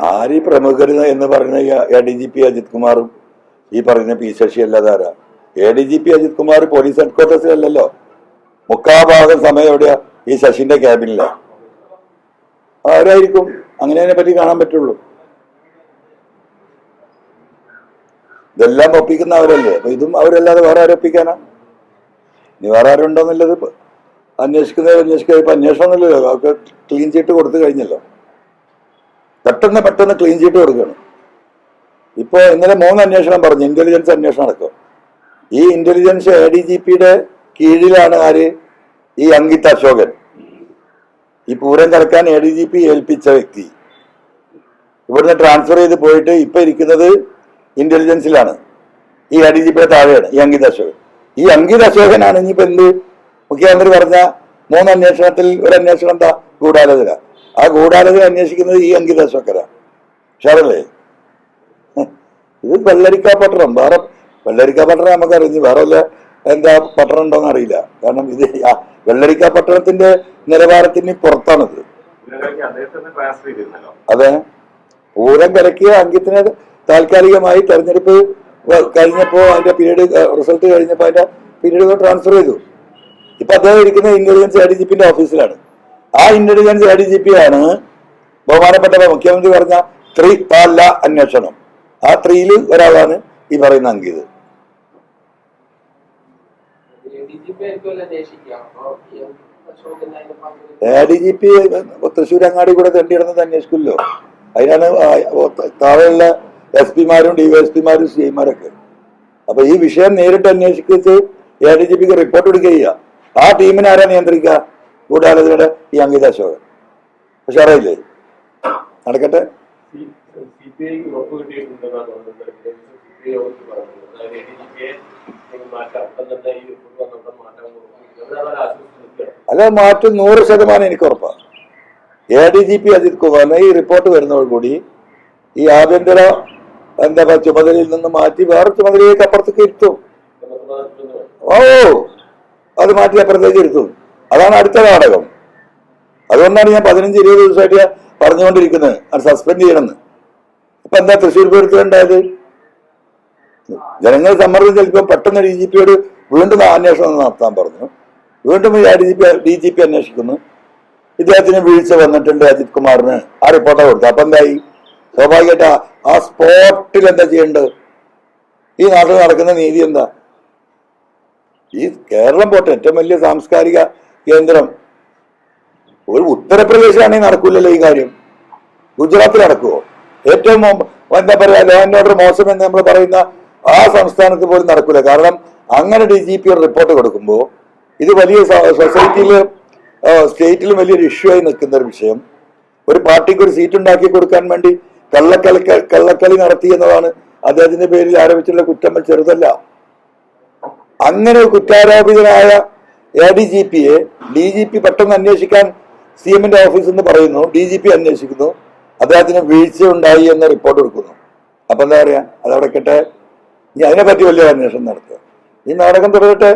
ആര് പ്രമുഖർ എന്ന് പറയുന്ന ADGP അജിത് കുമാറും ഈ പറയുന്ന പി ശശി അല്ലാതെ ആരാ? ADGP അജിത് കുമാർ പോലീസ് ഹെഡ്ക്വാർട്ടേഴ്സിലല്ലോ, മുക്കാഭാഗം സമയം എവിടെയാ? ഈ ശശിന്റെ ക്യാബിനിലാണ്. ആരായിരിക്കും? അങ്ങനെ അതിനെ പറ്റി കാണാൻ പറ്റുള്ളൂ. ഇതെല്ലാം ഒപ്പിക്കുന്നവരല്ലേ. അപ്പൊ ഇതും അവരല്ലാതെ വേറെ ആരൊപ്പിക്കാനാ? ഇനി വേറെ ആരുണ്ടോന്നുള്ളത് അന്വേഷിക്കുക. ഇപ്പൊ അന്വേഷണം ഒന്നുമില്ലല്ലോ, അവർക്ക് ക്ലീൻ ചീറ്റ് കൊടുത്തു കഴിഞ്ഞല്ലോ. പെട്ടെന്ന് ക്ലീൻ ചീറ്റ് കൊടുക്കുകയാണ്. ഇപ്പൊ ഇന്നലെ 3 അന്വേഷണം പറഞ്ഞു, ഇന്റലിജൻസ് അന്വേഷണം നടക്കും. ഈ ഇന്റലിജൻസ് ADGPയുടെ കീഴിലാണ് ആര്? ഈ അങ്കിത് അശോകൻ. ഈ പൂരം കലക്കാൻ ADGP ഏൽപ്പിച്ച വ്യക്തി ഇവിടുന്ന് ട്രാൻസ്ഫർ ചെയ്ത് പോയിട്ട് ഇപ്പൊ ഇരിക്കുന്നത് ഇന്റലിജൻസിലാണ്. ഈ ADGPയുടെ താഴെയാണ് ഈ അങ്കിത് അശോകൻ. ഈ അങ്കിത് അശോകനാണ് ഇനിയിപ്പോ എന്ത്? മുഖ്യമന്ത്രി പറഞ്ഞ 3 അന്വേഷണത്തിൽ ഒരു അന്വേഷണം എന്താ? ഗൂഢാലോചന. ആ ഗൂഢാലോചന അന്വേഷിക്കുന്നത് ഈ അങ്കിത് അശോകനാ. ഷാറല്ലേ? ഇത് വെള്ളരിക്ക പട്ടണം. വേറെ വെള്ളരിക്ക പട്ടണം നമുക്കറിഞ്ഞു, വേറെ വല്ല എന്താ പട്ടണം ഉണ്ടോന്ന് അറിയില്ല. കാരണം ഇത് വെള്ളരിക്ക പട്ടണത്തിന്റെ നിലവാരത്തിന് പുറത്താണിത്. അതെ, പൂരം കലക്കിയ അങ്കിത്തിനെ താൽക്കാലികമായി തെരഞ്ഞെടുപ്പ് കഴിഞ്ഞപ്പോ അതിന്റെ പീരീഡ് റിസൾട്ട് കഴിഞ്ഞപ്പോ അതിന്റെ പീരീഡ് ട്രാൻസ്ഫർ ചെയ്തു. ഇപ്പൊ അദ്ദേഹം ഇരിക്കുന്ന ഇന്റലിജൻസ് ADGPന്റെ ഓഫീസിലാണ്. ആ ഇന്റലിജൻസ് ADGP ആണ് ബഹുമാനപ്പെട്ട മുഖ്യമന്ത്രി പറഞ്ഞ ത്രിപാല അന്വേഷണം. ആ 3-ൽ ഒരാളാണ് ഈ പറയുന്ന അങ്കിത്. ADGP തൃശ്ശൂർ അങ്ങാടി കൂടെ തെണ്ടിയിടുന്നത് അന്വേഷിക്കുമല്ലോ. അതിനാണ് താഴെയുള്ള SP-മാരും DYSP-മാരും CI-മാരൊക്കെ. അപ്പൊ ഈ വിഷയം നേരിട്ട് അന്വേഷിച്ച് ADGPക്ക് റിപ്പോർട്ട് കൊടുക്കുക ചെയ്യുക. ആ ടീമിനെ ആരാ നിയന്ത്രിക്കുക? ഗൂഢാലോചനയുടെ ഈ അങ്കിത് അശോകൻ. പക്ഷെ അറിയില്ലേ, നടക്കട്ടെ. അല്ല, മാറ്റം 100% എനിക്ക് ഉറപ്പാണ്. ADGP അജിത് കുമാറിന് ഈ റിപ്പോർട്ട് വരുന്നതോടുകൂടി ഈ ആഭ്യന്തര ചുമതലയിൽ നിന്ന് മാറ്റി വേറെ ചുമതലയിലേക്ക് അപ്പുറത്തേക്ക് ഇരുത്തും. അത് മാറ്റി അപ്പുറത്തേക്ക് ഇരുത്തും. അതാണ് അടുത്ത നാടകം. അതുകൊണ്ടാണ് ഞാൻ 15-20 ദിവസമായിട്ട് പറഞ്ഞുകൊണ്ടിരിക്കുന്നത് അത് സസ്പെൻഡ് ചെയ്യണമെന്ന്. ഇപ്പൊ എന്താ തൃശ്ശൂർ പൂരത്തിലുണ്ടായത്? ജനങ്ങൾ സമ്മർദ്ദം ചെലുപ്പം പെട്ടെന്ന് DGPയോട് വീണ്ടും അന്വേഷണം നടത്താൻ പറഞ്ഞു. വീണ്ടും DGP അന്വേഷിക്കുന്നു. ഇദ്ദേഹത്തിന് വീഴ്ച വന്നിട്ടുണ്ട് അജിത് കുമാറിന്. ആ റിപ്പോർട്ടാ കൊടുത്തു. അപ്പൊ എന്തായി? സ്വാഭാവികമായിട്ട് ആ സ്പോട്ടിൽ എന്താ ചെയ്യേണ്ടത്? ഈ നാട്ടിൽ നടക്കുന്ന നീതി എന്താ? ഈ കേരളം പോട്ടെ, ഏറ്റവും വലിയ സാംസ്കാരിക കേന്ദ്രം ഒരു ഉത്തർപ്രദേശാണെങ്കിൽ നടക്കൂലല്ലോ ഈ കാര്യം. ഗുജറാത്തിൽ നടക്കുമോ? ഏറ്റവും എന്താ പറയാ ലോ ആൻഡ് ഓർഡർ മോശം എന്ന് നമ്മൾ പറയുന്ന ആ സംസ്ഥാനത്ത് പോലും നടക്കൂല. കാരണം അങ്ങനെ DGP റിപ്പോർട്ട് കൊടുക്കുമ്പോൾ ഇത് വലിയ സൊസൈറ്റിയിലും സ്റ്റേറ്റിലും വലിയൊരു ഇഷ്യൂ ആയി നിൽക്കുന്ന ഒരു വിഷയം. ഒരു പാർട്ടിക്ക് ഒരു സീറ്റ് ഉണ്ടാക്കി കൊടുക്കാൻ വേണ്ടി കള്ളക്കളി നടത്തി എന്നതാണ് അദ്ദേഹത്തിന്റെ പേരിൽ ആരോപിച്ചുള്ള കുറ്റം. ചെറുതല്ല. അങ്ങനെ കുറ്റാരോപിതനായ ADGPയെ DGP പെട്ടെന്ന് അന്വേഷിക്കാൻ CM-ന്റെ ഓഫീസിൽ നിന്ന് പറയുന്നു. DGP അന്വേഷിക്കുന്നു. അദ്ദേഹത്തിന് വീഴ്ച ഉണ്ടായി എന്ന് റിപ്പോർട്ട് കൊടുക്കുന്നു. അപ്പൊ എന്താ പറയാ? അതവിടെ കെട്ടെ, ഇനി അതിനെപ്പറ്റി വലിയ അന്വേഷണം നടത്തുക. ഈ നാടകം തുടരട്ടെ.